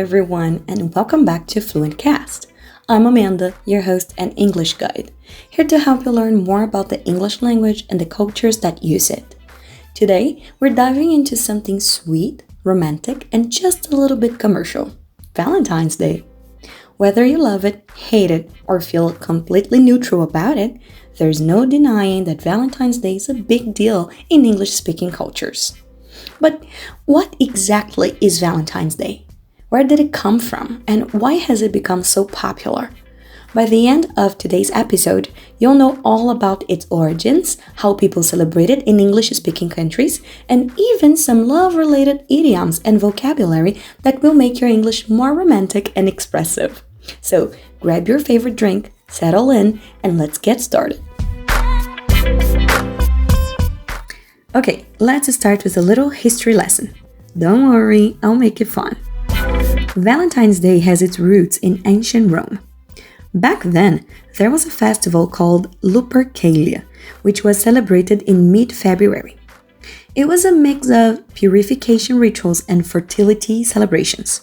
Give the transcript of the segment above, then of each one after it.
everyone, and welcome back to FluentCast. I'm Amanda, your host and English guide, here to help you learn more about the English language and the cultures that use it. Today, we're diving into something sweet, romantic, and just a little bit commercial: Valentine's Day. Whether you love it, hate it, or feel completely neutral about it, there's no denying that Valentine's Day is a big deal in English-speaking cultures. But what exactly is Valentine's Day? Where did it come from, and why has it become so popular? By the end of today's episode, you'll know all about its origins, how people celebrate it in English-speaking countries, and even some love-related idioms and vocabulary that will make your English more romantic and expressive. So grab your favorite drink, settle in, and let's get started. Okay, let's start with a little history lesson. Don't worry, I'll make it fun. Valentine's Day has its roots in ancient Rome. Back then, there was a festival called Lupercalia, which was celebrated in mid-February. It was a mix of purification rituals and fertility celebrations.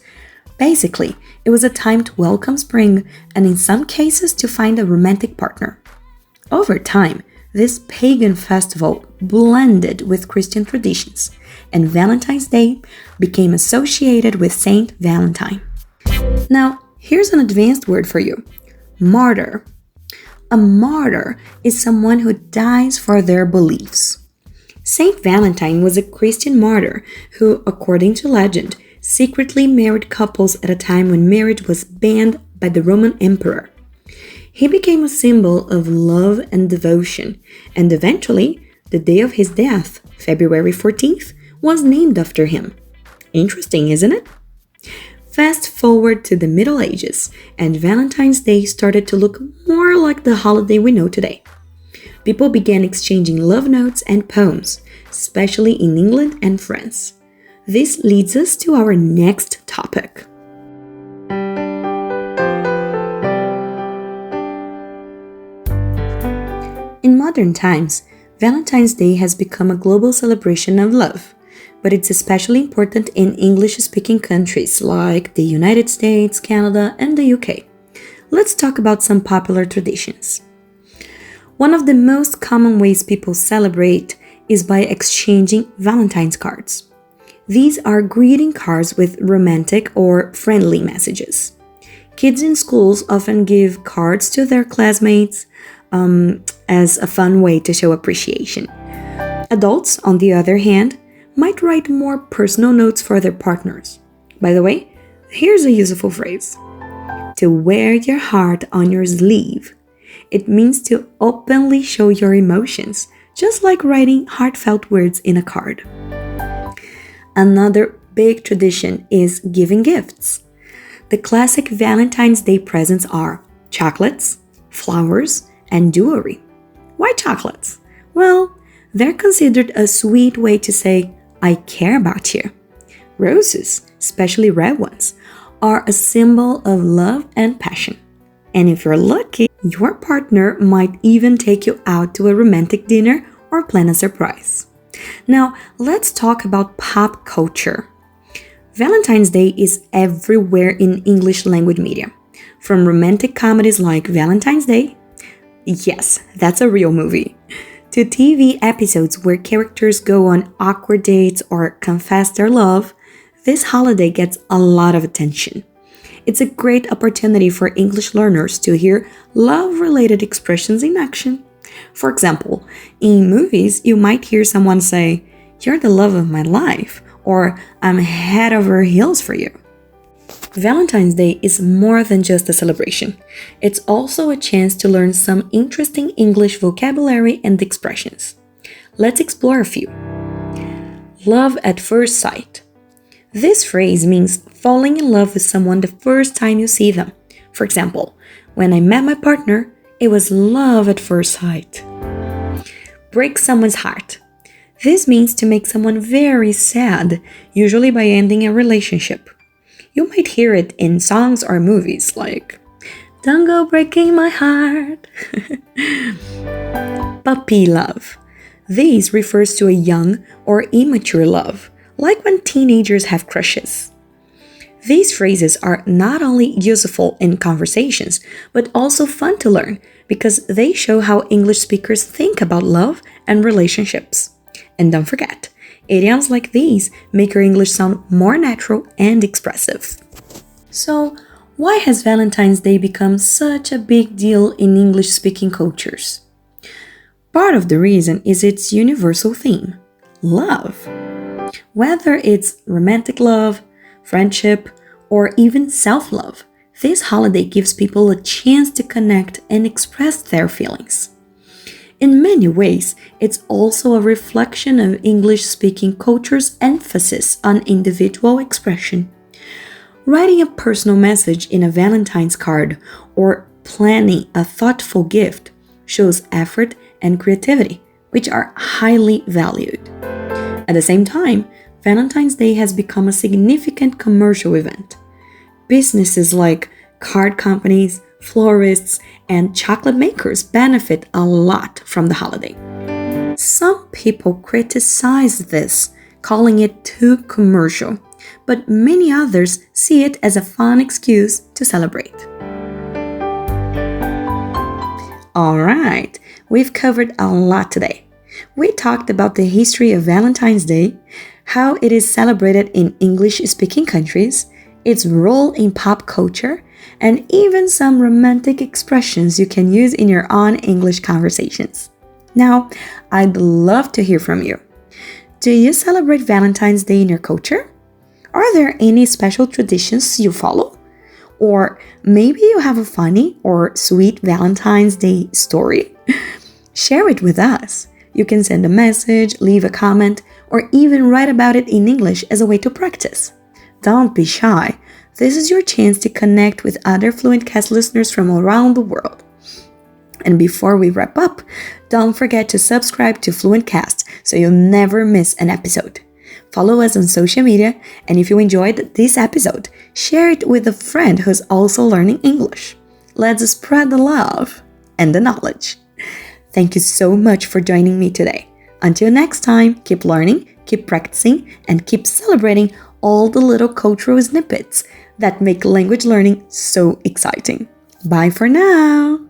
Basically, it was a time to welcome spring and in some cases to find a romantic partner. Over time, this pagan festival blended with Christian traditions, and Valentine's Day became associated with Saint Valentine. Now, here's an advanced word for you: martyr. A martyr is someone who dies for their beliefs. Saint Valentine was a Christian martyr who, according to legend, secretly married couples at a time when marriage was banned by the Roman emperor. He became a symbol of love and devotion, and eventually, the day of his death, February 14th, was named after him. Interesting, isn't it? Fast forward to the Middle Ages, and Valentine's Day started to look more like the holiday we know today. People began exchanging love notes and poems, especially in England and France. This leads us to our next topic. In modern times, Valentine's Day has become a global celebration of love, but it's especially important in English-speaking countries like the United States, Canada, and the UK. Let's talk about some popular traditions. One of the most common ways people celebrate is by exchanging Valentine's cards. These are greeting cards with romantic or friendly messages. Kids in schools often give cards to their classmates as a fun way to show appreciation. Adults, on the other hand, might write more personal notes for their partners. By the way, here's a useful phrase: to wear your heart on your sleeve. It means to openly show your emotions, just like writing heartfelt words in a card. Another big tradition is giving gifts. The classic Valentine's Day presents are chocolates, flowers, and jewelry. Why chocolates? Well, they're considered a sweet way to say, "I care about you." Roses, especially red ones, are a symbol of love and passion. And if you're lucky, your partner might even take you out to a romantic dinner or plan a surprise. Now, let's talk about pop culture. Valentine's Day is everywhere in English language media, from romantic comedies like Valentine's Day, yes, that's a real movie, to TV episodes where characters go on awkward dates or confess their love. This holiday gets a lot of attention. It's a great opportunity for English learners to hear love-related expressions in action. For example, in movies, you might hear someone say, "You're the love of my life," or "I'm head over heels for you." Valentine's Day is more than just a celebration. It's also a chance to learn some interesting English vocabulary and expressions. Let's explore a few. Love at first sight. This phrase means falling in love with someone the first time you see them. For example, when I met my partner, it was love at first sight. Break someone's heart. This means to make someone very sad, usually by ending a relationship. You might hear it in songs or movies like, "Don't go breaking my heart." Puppy love. This refers to a young or immature love, like when teenagers have crushes. These phrases are not only useful in conversations, but also fun to learn because they show how English speakers think about love and relationships. And don't forget, idioms like these make your English sound more natural and expressive. So, why has Valentine's Day become such a big deal in English speaking cultures? Part of the reason is its universal theme love. Whether it's romantic love, friendship, or even self love, this holiday gives people a chance to connect and express their feelings. In many ways, it's also a reflection of English speaking culture's emphasis on individual expression. Writing a personal message in a Valentine's card or planning a thoughtful gift shows effort and creativity, which are highly valued. At the same time, Valentine's Day has become a significant commercial event. Businesses like card companies, florists, and chocolate makers benefit a lot from the holiday. Some people criticize this, calling it too commercial, but many others see it as a fun excuse to celebrate. Alright, we've covered a lot today. We talked about the history of Valentine's Day, how it is celebrated in English-speaking countries, its role in pop culture, and even some romantic expressions you can use in your own English conversations. Now, I'd love to hear from you. Do you celebrate Valentine's Day in your culture? Are there any special traditions you follow? Or maybe you have a funny or sweet Valentine's Day story? Share it with us. You can send a message, leave a comment, or even write about it in English as a way to practice. Don't be shy. This is your chance to connect with other FluentCast listeners from around the world. And before we wrap up, don't forget to subscribe to FluentCast so you'll never miss an episode. Follow us on social media, and if you enjoyed this episode, share it with a friend who's also learning English. Let's spread the love and the knowledge. Thank you so much for joining me today. Until next time, keep learning, keep practicing, and keep celebrating all the little cultural snippets that make language learning so exciting. Bye for now!